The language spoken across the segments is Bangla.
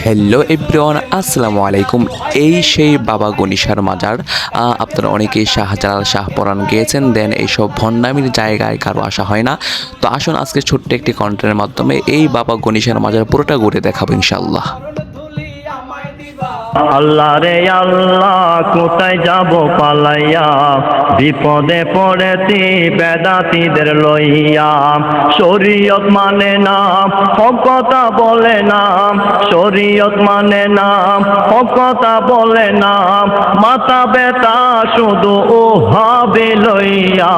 হ্যালো এভরিওয়ান, আসসালামু আলাইকুম। এই সেই বাবা গনিশার মাজার। আপনারা অনেকেই শাহজালাল শাহপরান গিয়েছেন, দেন এইসব ভণ্ডামির জায়গায় কারো আসা হয় না। তো আসুন আজকে ছোট্ট একটি কন্টেন্টের মাধ্যমে এই বাবা গনিশার মাজার পুরোটা ঘুরে দেখাবো ইনশাআল্লাহ। আল্লাহ রে আল্লাহ, কোথায় যাব পালাইয়া, বিপদে পড়েছি বেদাতীদের লইয়া। শরীয়ত মানে না, হক কথা বলে না, শরীয়ত মানে না, হক কথা বলে না, মাথা ব্যথা শুধু ও হবে লইয়া।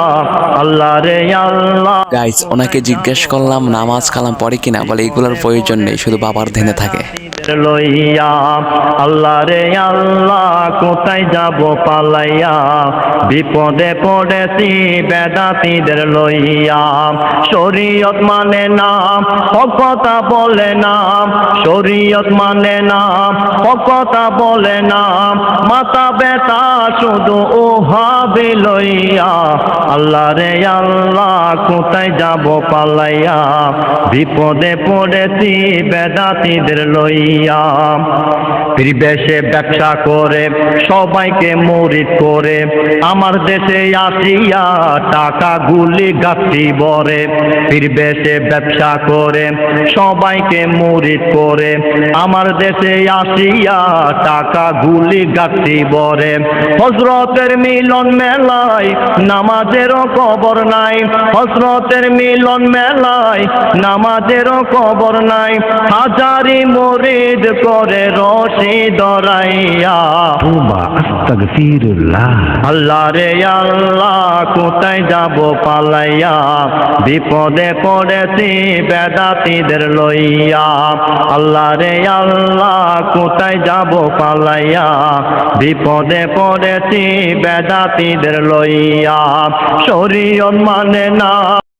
আল্লাহ রে আল্লাহ। গাইস, ওনাকে জিজ্ঞেস করলাম নামাজ কালাম পড়ে কিনা, বলে এগুলোর প্রয়োজন নেই, শুধু বাবার ধ্যানে থাকে। লইয়া আল্লাহ রে আল্লাহ, কোথায় যাব পালাইয়া, বিপদে পড়েছি বেদাতীদের লইয়া। শরীয়ত মানে না, হক কথা বলে না, শরীয়ত মানে না, হক কথা বলে না, মাথা ব্যথা শুধু ও হবে লইয়া। আল্লাহ রে আল্লাহ, কোথায় যাব পালাইয়া, বিপদে পড়েছি বেদাতীদের লইয়া। পরিবেশে ব্যবসা করে সবাইকে মুরিদ করে, আমার দেশে আসিয়া টাকা গুলি গাছি বরে। পরিবেশে ব্যবসা করে সবাইকে মুরিদ করে, আমার দেশে আসিয়া টাকা গুলি গাছি বরে। হযরতের মিলন মেলায় নামাজেরও কবর নাই, হযরতের মিলন মেলায় নামাজেরও কবর নাই। হাজারি মুরিদ করে রশি দরাইয়া। আস্তাগফিরুল্লাহ। আল্লাহ রে আল্লাহ, কোথায় যাব পালাইয়া, বিপদে পড়েছি বেদাতীদের লইয়া। আল্লাহ রে আল্লাহ, কোথায় যাব পালাইয়া, বিপদে পড়েছি বেদাতীদের লইয়া। শরীয়ত মানে না।